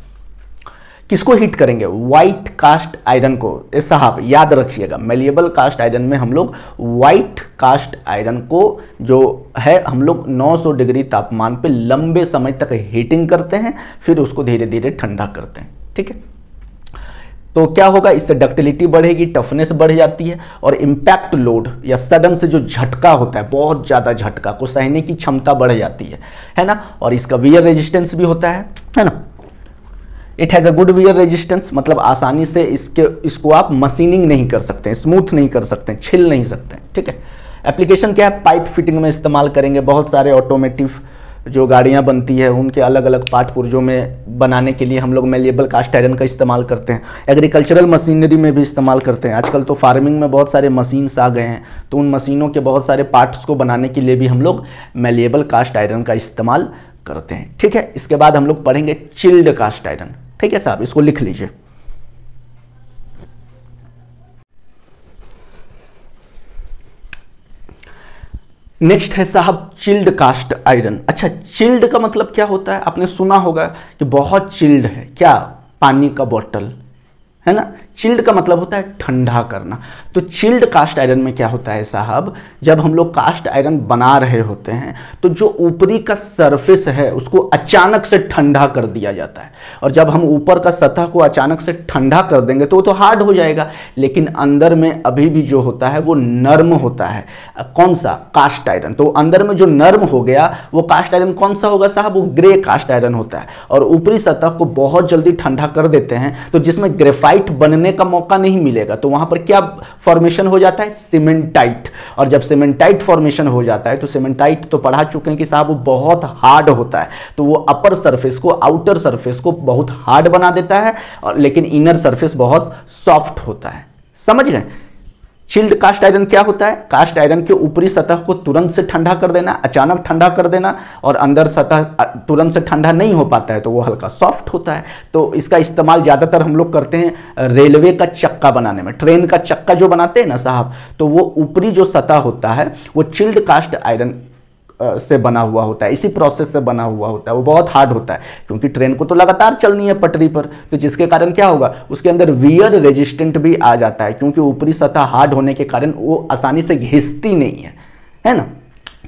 किसको हीट करेंगे, व्हाइट कास्ट आयरन को। साहब याद रखिएगा, मैलिएबल कास्ट आयरन में हम लोग व्हाइट कास्ट आयरन को जो है हम लोग 900 डिग्री तापमान पे लंबे समय तक हीटिंग करते हैं, फिर उसको धीरे धीरे ठंडा करते हैं। ठीक है, तो क्या होगा, इससे डक्टिलिटी बढ़ेगी, टफनेस बढ़ जाती है, और इम्पैक्ट लोड या सडन से जो झटका होता है, बहुत ज़्यादा झटका को सहने की क्षमता बढ़ जाती है ना। और इसका वियर रेजिस्टेंस भी होता है ना। It has a good wear resistance, मतलब आसानी से इसको आप मशीनिंग नहीं कर सकते, स्मूथ नहीं कर सकते, छिल नहीं सकते। ठीक है, एप्लीकेशन क्या है, पाइप फिटिंग में इस्तेमाल करेंगे। बहुत सारे ऑटोमेटिव जो गाड़ियां बनती है उनके अलग अलग पार्ट पुर्जों में बनाने के लिए हम लोग मैलिएबल कास्ट आयरन का इस्तेमाल करते हैं। एग्रीकल्चरल मशीनरी में भी इस्तेमाल करते हैं। आजकल तो फार्मिंग में बहुत सारे मशीन्स आ गए हैं, तो उन मशीनों के बहुत सारे पार्ट्स को बनाने के लिए भी हम लोग मैलिएबल कास्ट आयरन का इस्तेमाल करते हैं। ठीक है, इसके बाद हम लोग पढ़ेंगे चिल्ड कास्ट आयरन। ठीक है साहब, इसको लिख लीजिए। नेक्स्ट है साहब चिल्ड कास्ट आयरन। अच्छा, चिल्ड का मतलब क्या होता है, आपने सुना होगा कि बहुत चिल्ड है, क्या, पानी का बोतल, है ना। चिल्ड का मतलब होता है ठंडा करना। तो चिल्ड कास्ट आयरन में क्या होता है साहब, जब हम लोग कास्ट आयरन बना रहे होते हैं तो जो ऊपरी का सरफेस है उसको अचानक से ठंडा कर दिया जाता है, और जब हम ऊपर का सतह को अचानक से ठंडा कर देंगे तो वो तो हार्ड हो जाएगा, लेकिन अंदर में अभी भी जो होता है वो नर्म होता है। कौन सा, कास्ट आयरन। तो अंदर में जो नर्म हो गया वो कास्ट आयरन कौन सा होगा साहब, वो ग्रे कास्ट आयरन होता है। और ऊपरी सतह को बहुत जल्दी ठंडा कर देते हैं तो जिसमें ग्रेफाइट बनने का मौका नहीं मिलेगा, तो वहां पर क्या फॉर्मेशन हो जाता है, सीमेंटाइट। और जब सीमेंटाइट फॉर्मेशन हो जाता है तो सीमेंटाइट तो पढ़ा चुके हैं कि साहब वो बहुत हार्ड होता है, तो वो अपर सरफेस को, आउटर सरफेस को बहुत हार्ड बना देता है, और लेकिन इनर सरफेस बहुत सॉफ्ट होता है। समझ गए। चिल्ड कास्ट आयरन क्या होता है, कास्ट आयरन के ऊपरी सतह को तुरंत से ठंडा कर देना, अचानक ठंडा कर देना, और अंदर सतह तुरंत से ठंडा नहीं हो पाता है तो वो हल्का सॉफ्ट होता है। तो इसका इस्तेमाल ज़्यादातर हम लोग करते हैं रेलवे का चक्का बनाने में। ट्रेन का चक्का जो बनाते हैं ना साहब, तो वो ऊपरी जो सतह होता है वो चिल्ड कास्ट आयरन से बना हुआ होता है, इसी प्रोसेस से बना हुआ होता है। वो बहुत हार्ड होता है क्योंकि ट्रेन को तो लगातार चलनी है पटरी पर, तो जिसके कारण क्या होगा, उसके अंदर वियर रेजिस्टेंट भी आ जाता है, क्योंकि ऊपरी सतह हार्ड होने के कारण वो आसानी से घिसती नहीं है ना।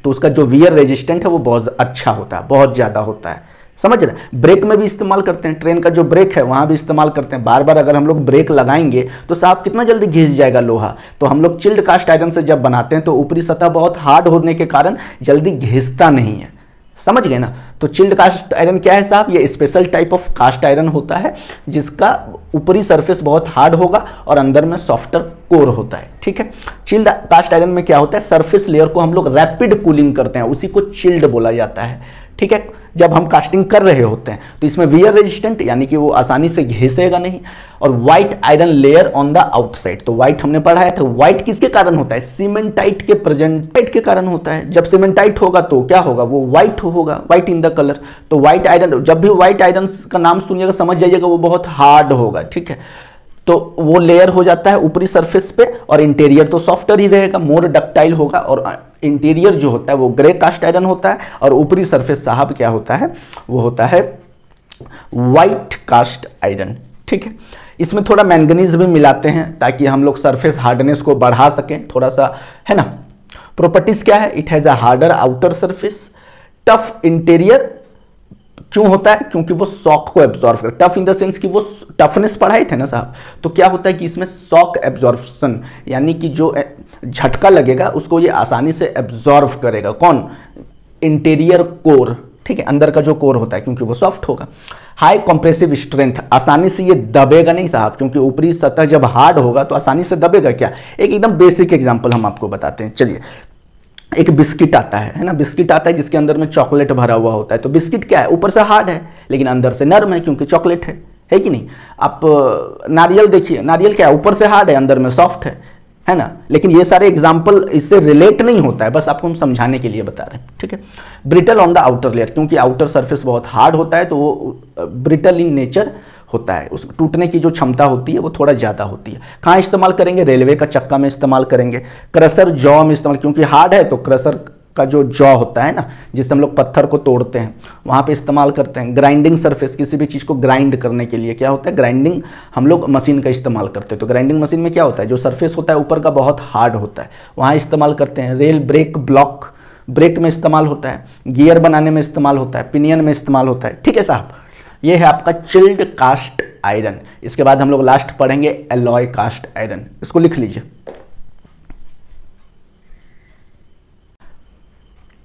तो उसका जो वियर रेजिस्टेंट है वो बहुत अच्छा होता है, बहुत ज़्यादा होता है। समझ रहे। ब्रेक में भी इस्तेमाल करते हैं, ट्रेन का जो ब्रेक है वहां भी इस्तेमाल करते हैं। बार बार अगर हम लोग ब्रेक लगाएंगे तो साहब कितना जल्दी घिस जाएगा लोहा। तो हम लोग चिल्ड कास्ट आयरन से जब बनाते हैं तो ऊपरी सतह बहुत हार्ड होने के कारण जल्दी घिसता नहीं है। समझ गए ना। तो चिल्ड कास्ट आयरन क्या है साहब, ये special type of cast iron होता है जिसका ऊपरी सरफेस बहुत हार्ड होगा और अंदर में सॉफ्टर कोर होता है। ठीक है। चिल्ड कास्ट आयरन में क्या होता है, सरफेस लेयर को हम लोग रैपिड कूलिंग करते हैं, उसी को चिल्ड बोला जाता है। ठीक है। जब हम कास्टिंग कर रहे होते हैं तो इसमें वियर रेजिस्टेंट यानी कि वो आसानी से घिसेगा नहीं, और white iron layer on the outside. तो व्हाइट हमने पढ़ा है, तो व्हाइट किसके कारण होता है, सीमेंटाइट के प्रेजेंट के कारण होता है। जब सीमेंटाइट होगा तो क्या होगा, वो व्हाइट होगा, व्हाइट इन द कलर। तो व्हाइट आयरन, जब भी व्हाइट आयरन का नाम सुनिएगा समझ जाइएगा वो बहुत हार्ड होगा। ठीक है। तो वो लेयर हो जाता है ऊपरी सरफेस पे, और इंटीरियर तो सॉफ्टर ही रहेगा, मोर डक्टाइल होगा, और इंटीरियर जो होता है वो ग्रे कास्ट आयरन होता है, और ऊपरी सरफेस साहब क्या होता है, वो होता है व्हाइट कास्ट आयरन। ठीक है, इसमें थोड़ा मैंगनीज भी मिलाते हैं ताकि हम लोग सरफेस हार्डनेस को बढ़ा सकें थोड़ा सा, है ना। प्रॉपर्टीज क्या है, it has a harder outer surface, tough interior. क्यों होता है, क्योंकि वो शॉक को एब्जॉर्व कर, टफ इन द सेंस कि वो टफनेस पढ़ाए थे ना साहब, तो क्या होता है कि इसमें शॉक एब्जॉर्प्शन, यानी कि जो झटका लगेगा उसको ये आसानी से एब्जॉर्व करेगा। कौन, इंटीरियर कोर, ठीक है, अंदर का जो कोर होता है, क्योंकि वो सॉफ्ट होगा। हाई कंप्रेसिव स्ट्रेंथ, आसानी से ये दबेगा नहीं साहब, क्योंकि ऊपरी सतह जब हार्ड होगा तो आसानी से दबेगा क्या। एक एकदम बेसिक एग्जांपल हम आपको बताते हैं, चलिए। एक बिस्किट आता है ना, बिस्किट आता है जिसके अंदर में चॉकलेट भरा हुआ होता है, तो बिस्किट क्या है, ऊपर से हार्ड है लेकिन अंदर से नर्म है, क्योंकि चॉकलेट है कि नहीं। आप नारियल देखिए, नारियल क्या है, ऊपर से हार्ड है अंदर में सॉफ्ट है ना। लेकिन ये सारे एग्जाम्पल इससे रिलेट नहीं होता है, बस आपको हम समझाने के लिए बता रहे हैं, ठीक है। Brittle on the outer layer, क्योंकि आउटर सरफेस बहुत हार्ड होता है तो वो ब्रिटल इन नेचर होता है, उस टूटने की जो क्षमता होती है वो थोड़ा ज़्यादा होती है। कहाँ इस्तेमाल करेंगे, रेलवे का चक्का में इस्तेमाल करेंगे, क्रशर जॉ में इस्तेमाल, क्योंकि हार्ड है तो क्रशर का जो जॉ होता है ना, जिससे हम लोग पत्थर को तोड़ते हैं, वहाँ पे इस्तेमाल करते हैं। ग्राइंडिंग सरफेस, किसी भी चीज़ को ग्राइंड करने के लिए क्या होता है, ग्राइंडिंग हम लोग मशीन का इस्तेमाल करते हैं। तो ग्राइंडिंग मशीन में क्या होता है, जो सरफेस होता है ऊपर का बहुत हार्ड होता है, वहाँ इस्तेमाल करते हैं। रेल ब्रेक ब्लॉक, ब्रेक में इस्तेमाल होता है, गियर बनाने में इस्तेमाल होता है, पिनियन में इस्तेमाल होता है, ठीक है साहब। ये है आपका चिल्ड कास्ट आयरन। इसके बाद हम लोग लास्ट पढ़ेंगे एलॉय कास्ट आयरन, इसको लिख लीजिए।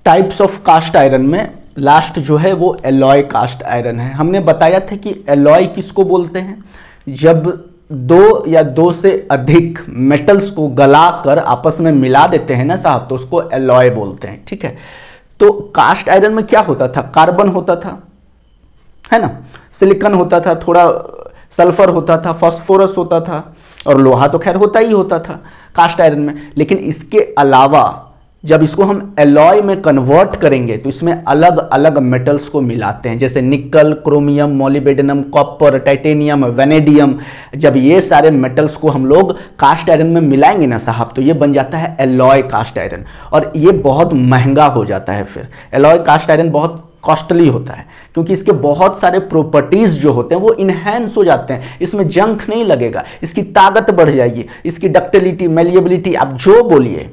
टाइप्स ऑफ कास्ट आयरन में लास्ट जो है वो एलॉय कास्ट आयरन है। हमने बताया था कि एलॉय किसको बोलते हैं, जब दो या दो से अधिक मेटल्स को गलाकर आपस में मिला देते हैं ना साहब, तो उसको एलॉय बोलते हैं, ठीक है। तो कास्ट आयरन में क्या होता था, कार्बन होता था, है ना, सिलिकॉन होता था, थोड़ा सल्फर होता था, फास्फोरस होता था, और लोहा तो खैर होता ही होता था कास्ट आयरन में। लेकिन इसके अलावा जब इसको हम एलॉय में कन्वर्ट करेंगे तो इसमें अलग अलग मेटल्स को मिलाते हैं, जैसे निकल, chromium, molybdenum, copper, titanium, vanadium. जब ये सारे मेटल्स को हम लोग कास्ट आयरन में मिलाएंगे ना साहब, तो ये बन जाता है एलॉय कास्ट आयरन, और ये बहुत महंगा हो जाता है। फिर एलॉय कास्ट आयरन बहुत कॉस्टली होता है, क्योंकि इसके बहुत सारे प्रॉपर्टीज जो होते हैं वो इनहेंस हो जाते हैं। इसमें जंक नहीं लगेगा, इसकी ताकत बढ़ जाएगी, इसकी डक्टिलिटी, मैलिएबिलिटी, आप जो बोलिए,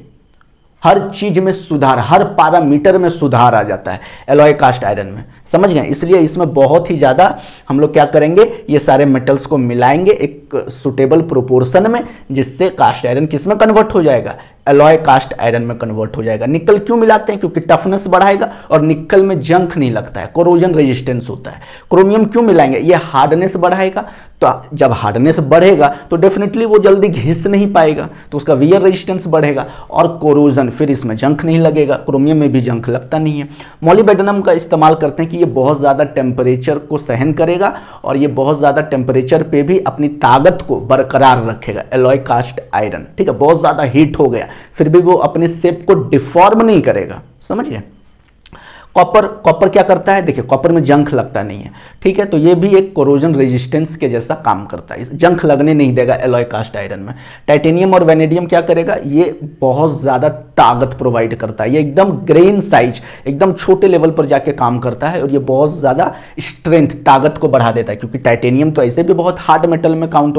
हर चीज में सुधार, हर पैरामीटर में सुधार आ जाता है एलॉय कास्ट आयरन में, समझ गए। इसलिए इसमें बहुत ही ज़्यादा हम लोग क्या करेंगे, ये सारे मेटल्स को मिलाएंगे एक सुटेबल प्रोपोर्शन में, जिससे कास्ट आयरन किस में कन्वर्ट हो जाएगा, एलॉय कास्ट आयरन में कन्वर्ट हो जाएगा। निकल क्यों मिलाते हैं, क्योंकि टफनेस बढ़ाएगा, और निकल में जंक नहीं लगता है, कोरोजन रेजिस्टेंस होता है। क्रोमियम क्यों मिलाएंगे, ये हार्डनेस बढ़ाएगा, तो जब हार्डनेस बढ़ेगा तो डेफिनेटली वो जल्दी घिस नहीं पाएगा, तो उसका वियर रेजिस्टेंस बढ़ेगा, और कोरोजन, फिर इसमें जंक नहीं लगेगा, क्रोमियम में भी जंक लगता नहीं है। मोलिब्डेनम का इस्तेमाल करते हैं कि ये बहुत ज़्यादा टेम्परेचर को सहन करेगा, और ये बहुत ज़्यादा टेम्परेचर पे भी अपनी ताकत को बरकरार रखेगा, एलॉय कास्ट आयरन, ठीक है। बहुत ज़्यादा हीट हो गया फिर भी वो अपने शेप को डिफॉर्म नहीं करेगा, समझ गए। कॉपर, कॉपर क्या करता है, देखिए कॉपर में जंक लगता नहीं है, ठीक है, तो ये भी एक कोरोजन रेजिस्टेंस के जैसा काम करता है, जंक लगने नहीं देगा एलॉय कास्ट आयरन में। टाइटेनियम और वेनेडियम क्या करेगा, ये बहुत ज़्यादा ताकत प्रोवाइड करता है, ये एकदम ग्रेन साइज, एकदम छोटे लेवल पर जाके काम करता है, और ये बहुत ज़्यादा स्ट्रेंथ, ताकत को बढ़ा देता है, क्योंकि टाइटेनियम तो ऐसे भी बहुत हार्ड मेटल में काउंट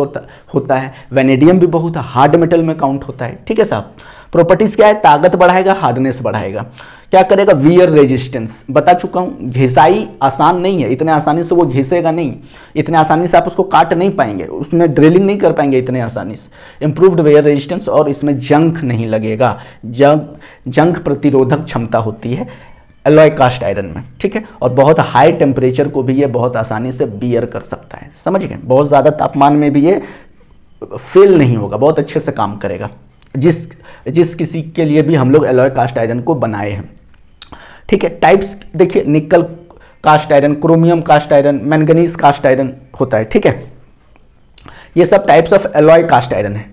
होता है, वेनेडियम भी बहुत हार्ड मेटल में काउंट होता है, ठीक है साहब। प्रॉपर्टीज क्या है, ताकत बढ़ाएगा, हार्डनेस बढ़ाएगा, क्या करेगा, वियर रेजिस्टेंस, बता चुका हूं। घिसाई आसान नहीं है, इतने आसानी से वो घिसेगा नहीं, इतने आसानी से आप उसको काट नहीं पाएंगे, उसमें ड्रिलिंग नहीं कर पाएंगे इतने आसानी से। इंप्रूव्ड वियर रेजिस्टेंस, और इसमें जंक नहीं लगेगा, जंक प्रतिरोधक क्षमता होती है एलॉय कास्ट आयरन में, ठीक है। और बहुत हाई टेम्परेचर को भी ये बहुत आसानी से बियर कर सकता है, समझ गए। बहुत ज़्यादा तापमान में भी ये फेल नहीं होगा, बहुत अच्छे से काम करेगा, जिस किसी के लिए भी हम लोग एलॉय कास्ट आयरन को बनाए हैं, ठीक है। टाइप्स देखिए, nickel cast iron, chromium cast iron, manganese cast iron होता है, ठीक है। ये सब types of alloy cast iron है।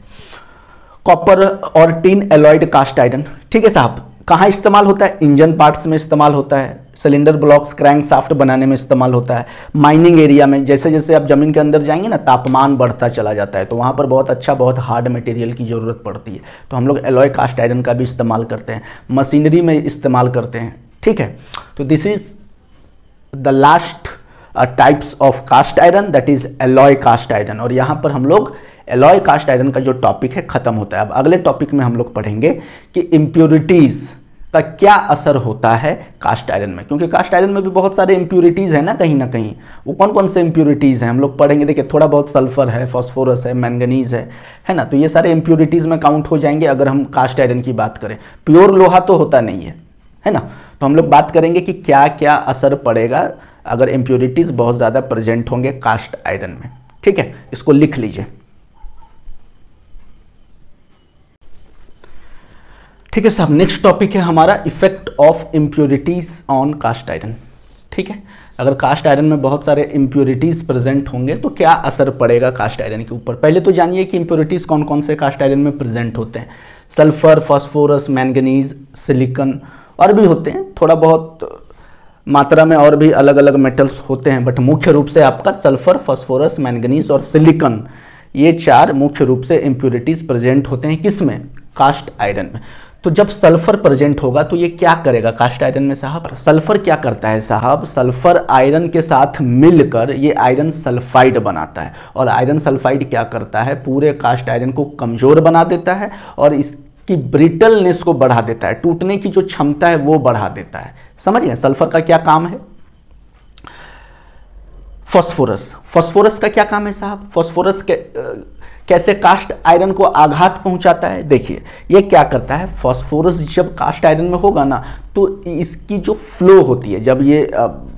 कॉपर और टिन एलॉयड कास्ट आयरन, ठीक है साहब। कहाँ इस्तेमाल होता है, इंजन पार्ट्स में इस्तेमाल होता है, सिलेंडर ब्लॉक्स क्रैंक शाफ्ट बनाने में इस्तेमाल होता है। माइनिंग एरिया में जैसे जैसे आप ज़मीन के अंदर जाएंगे ना, तापमान बढ़ता चला जाता है, तो वहाँ पर बहुत अच्छा बहुत हार्ड मटेरियल की ज़रूरत पड़ती है, तो हम लोग एलॉय कास्ट आयरन का भी इस्तेमाल करते हैं, मशीनरी में इस्तेमाल करते हैं, ठीक है। तो this is the last types of cast iron, that is alloy cast iron. और यहाँ पर हम लोग एलॉय कास्ट आयरन का जो टॉपिक है ख़त्म होता है। अब अगले टॉपिक में हम लोग पढ़ेंगे कि इम्प्योरिटीज़ का क्या असर होता है कास्ट आयरन में, क्योंकि कास्ट आयरन में भी बहुत सारे इम्प्योरिटीज़ हैं ना कहीं। वो कौन कौन से इम्प्योरिटीज़ हैं हम लोग पढ़ेंगे। देखिए थोड़ा बहुत सल्फर है, फॉस्फोरस है, मैंगनीज है ना, तो ये सारे इम्प्योरिटीज़ में काउंट हो जाएंगे अगर हम कास्ट आयरन की बात करें। प्योर लोहा तो होता नहीं है ना, तो हम लोग बात करेंगे कि क्या क्या असर पड़ेगा अगर इम्प्योरिटीज़ बहुत ज़्यादा प्रेजेंट होंगे कास्ट आयरन में, ठीक है, इसको लिख लीजिए। ठीक है साहब, नेक्स्ट टॉपिक है हमारा effect of impurities on caste iron, ठीक है। अगर कास्ट आयरन में बहुत सारे इम्प्योरिटीज प्रेजेंट होंगे तो क्या असर पड़ेगा कास्ट आयरन के ऊपर। पहले तो जानिए कि इम्प्योरिटीज कौन कौन से कास्ट आयरन में प्रेजेंट होते हैं। सल्फर, फास्फोरस, मैंगनीज, सिलिकॉन और भी होते हैं, थोड़ा बहुत मात्रा में और भी अलग अलग मेटल्स होते हैं, बट मुख्य रूप से आपका सल्फर, फास्फोरस, मैंगनीज और सिलिकॉन, ये चार मुख्य रूप से इम्प्योरिटीज प्रेजेंट होते हैं किसमें, कास्ट आयरन में। तो जब सल्फर प्रेजेंट होगा तो ये क्या करेगा कास्ट आयरन में साहब, सल्फर क्या करता है साहब, सल्फर आयरन के साथ मिलकर ये आयरन सल्फाइड बनाता है, और आयरन सल्फाइड क्या करता है, पूरे कास्ट आयरन को कमजोर बना देता है और इसकी ब्रिटलनेस को बढ़ा देता है, टूटने की जो क्षमता है वो बढ़ा देता है। समझ गए सल्फर का क्या काम है। फास्फोरस का क्या काम है साहब, फास्फोरस कैसे कास्ट आयरन को आघात पहुंचाता है। देखिए ये क्या करता है, फास्फोरस जब कास्ट आयरन में होगा ना तो इसकी जो फ्लो होती है, जब ये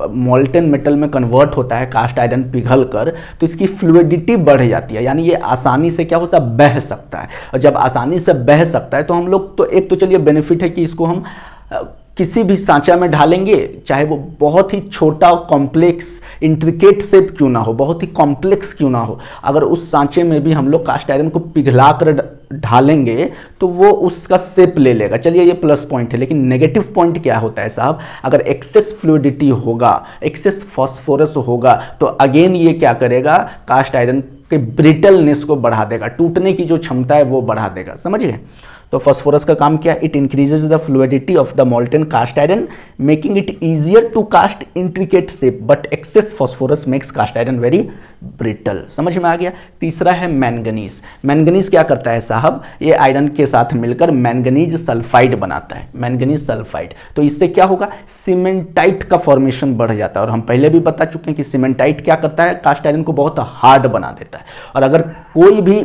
मोल्टेन मेटल में कन्वर्ट होता है कास्ट आयरन पिघल कर, तो इसकी फ्लूइडिटी बढ़ जाती है, यानी ये आसानी से क्या होता है, बह सकता है। और जब आसानी से बह सकता है तो हम लोग तो एक तो चलिए बेनिफिट है कि इसको हम किसी भी सांचा में ढालेंगे, चाहे वो बहुत ही छोटा कॉम्प्लेक्स इंट्रिकेट शेप क्यों ना हो, बहुत ही कॉम्प्लेक्स क्यों ना हो, अगर उस सांचे में भी हम लोग कास्ट आयरन को पिघला कर ढालेंगे तो वो उसका शेप ले लेगा। चलिए ये प्लस पॉइंट है, लेकिन नेगेटिव पॉइंट क्या होता है साहब, अगर एक्सेस फ्लूइडिटी होगा, एक्सेस फास्फोरस होगा, तो अगेन ये क्या करेगा, कास्ट आयरन के ब्रिटलनेस को बढ़ा देगा, टूटने की जो क्षमता है वो बढ़ा देगा। समझिए, तो फास्फोरस का काम क्या है, it increases the fluidity of the molten cast iron making it easier to cast intricate shape, but excess phosphorus makes cast iron very brittle. समझ में आ गया। तीसरा है मैंगनीज। मैंगनीज क्या करता है साहब, ये आयरन के साथ मिलकर मैंगनीज सल्फाइड बनाता है, मैंगनीज सल्फाइड। तो इससे क्या होगा, सीमेंटाइट का फॉर्मेशन बढ़ जाता है, और हम पहले भी बता चुके हैं कि सीमेंटाइट क्या करता है, कास्ट आयरन को बहुत हार्ड बना देता है। और अगर कोई भी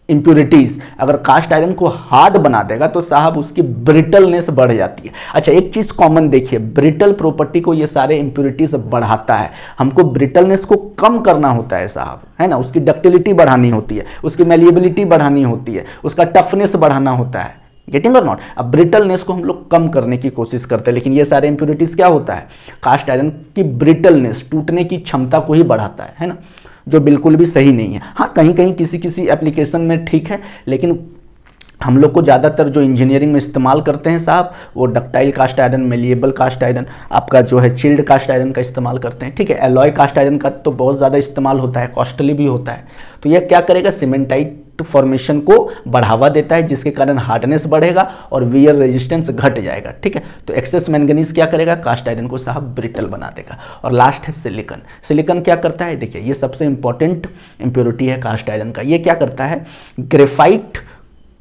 इम्प्योरिटीज अगर कास्ट आयरन को हार्ड बना देगा तो साहब उसकी ब्रिटलनेस बढ़ जाती है। अच्छा एक चीज कॉमन देखिए, ब्रिटल प्रॉपर्टी को ये सारे इम्प्योरिटीज बढ़ाता है, हमको ब्रिटलनेस को कम करना होता है साहब, है ना, उसकी डक्टिलिटी बढ़ानी होती है, उसकी मैलिएबिलिटी बढ़ानी होती है, उसका टफनेस बढ़ाना होता है, गेटिंग और नॉट। अब ब्रिटलनेस को हम लोग कम करने की कोशिश करते हैं, लेकिन ये सारे इम्प्योरिटीज क्या होता है, कास्ट आयरन की ब्रिटलनेस, टूटने की क्षमता को ही बढ़ाता है ना, जो बिल्कुल भी सही नहीं है। हाँ कहीं कहीं किसी किसी एप्लीकेशन में ठीक है, लेकिन हम लोग को ज़्यादातर जो इंजीनियरिंग में इस्तेमाल करते हैं साहब, वो ductile cast iron, malleable cast iron, आपका जो है चिल्ड कास्ट आयरन का इस्तेमाल करते हैं, ठीक है। एलॉय कास्ट आयरन का तो बहुत ज़्यादा इस्तेमाल होता है, कॉस्टली भी होता है। तो यह क्या करेगा, सीमेंटाइट फॉर्मेशन को बढ़ावा देता है, जिसके कारण हार्डनेस बढ़ेगा और वियर रेजिस्टेंस घट जाएगा, ठीक है। तो एक्सेस मैंगनीज क्या करेगा, कास्ट आयरन को साहब ब्रिटल बना देगा। और लास्ट है सिलिकॉन। सिलिकॉन क्या करता है, देखिए ये सबसे इंपॉर्टेंट इंप्योरिटी है कास्ट आयरन का। ये क्या करता है, ग्रेफाइट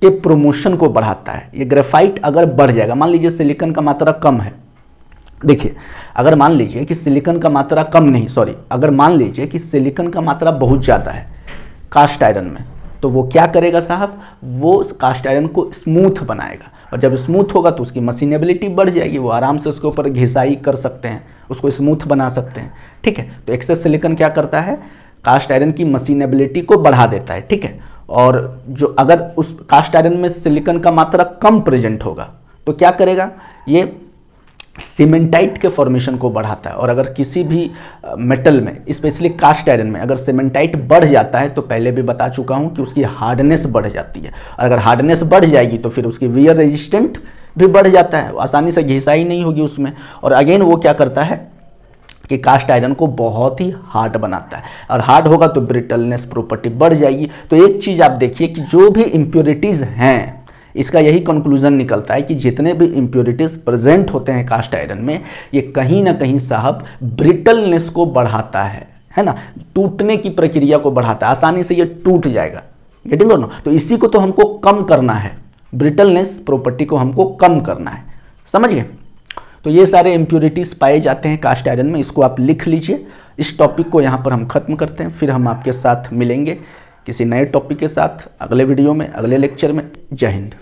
के प्रोमोशन को बढ़ाता है। ये ग्रेफाइट अगर बढ़ जाएगा, मान लीजिए सिलिकॉन का मात्रा कम है, देखिए अगर मान लीजिए कि सिलिकॉन का मात्रा कम नहीं, सॉरी, अगर मान लीजिए कि सिलिकॉन का मात्रा बहुत ज़्यादा है कास्ट आयरन में, तो वो क्या करेगा साहब, वो कास्ट आयरन को स्मूथ बनाएगा, और जब स्मूथ होगा तो उसकी मशीनेबिलिटी बढ़ जाएगी, वो आराम से उसके ऊपर घिसाई कर सकते हैं, उसको स्मूथ बना सकते हैं, ठीक है। तो एक्सेस सिलिकॉन क्या करता है, कास्ट आयरन की मशीनेबिलिटी को बढ़ा देता है, ठीक है। और जो अगर उस कास्ट आयरन में सिलिकॉन का मात्रा कम प्रेजेंट होगा तो क्या करेगा, ये सीमेंटाइट के फॉर्मेशन को बढ़ाता है। और अगर किसी भी मेटल में, स्पेशली कास्ट आयरन में, अगर सीमेंटाइट बढ़ जाता है तो पहले भी बता चुका हूं कि उसकी हार्डनेस बढ़ जाती है, और अगर हार्डनेस बढ़ जाएगी तो फिर उसकी वियर रेजिस्टेंट भी बढ़ जाता है, आसानी से घिसाई नहीं होगी उसमें। और अगेन वो क्या करता है कि कास्ट आयरन को बहुत ही हार्ड बनाता है, और हार्ड होगा तो ब्रिटलनेस प्रॉपर्टी बढ़ जाएगी। तो एक चीज़ आप देखिए कि जो भी इम्प्योरिटीज़ हैं, इसका यही कंक्लूजन निकलता है कि जितने भी इम्प्योरिटीज़ प्रेजेंट होते हैं कास्ट आयरन में, ये कहीं ना कहीं साहब ब्रिटलनेस को बढ़ाता है ना, टूटने की प्रक्रिया को बढ़ाता है, आसानी से ये टूट जाएगा। गेटिंग और नो? तो इसी को तो हमको कम करना है, ब्रिटलनेस प्रॉपर्टी को हमको कम करना है, समझ गए? तो ये सारे इम्प्योरिटीज़ पाए जाते हैं कास्ट आयरन में, इसको आप लिख लीजिए। इस टॉपिक को यहाँ पर हम ख़त्म करते हैं, फिर हम आपके साथ मिलेंगे किसी नए टॉपिक के साथ अगले वीडियो में, अगले लेक्चर में। जय हिंद।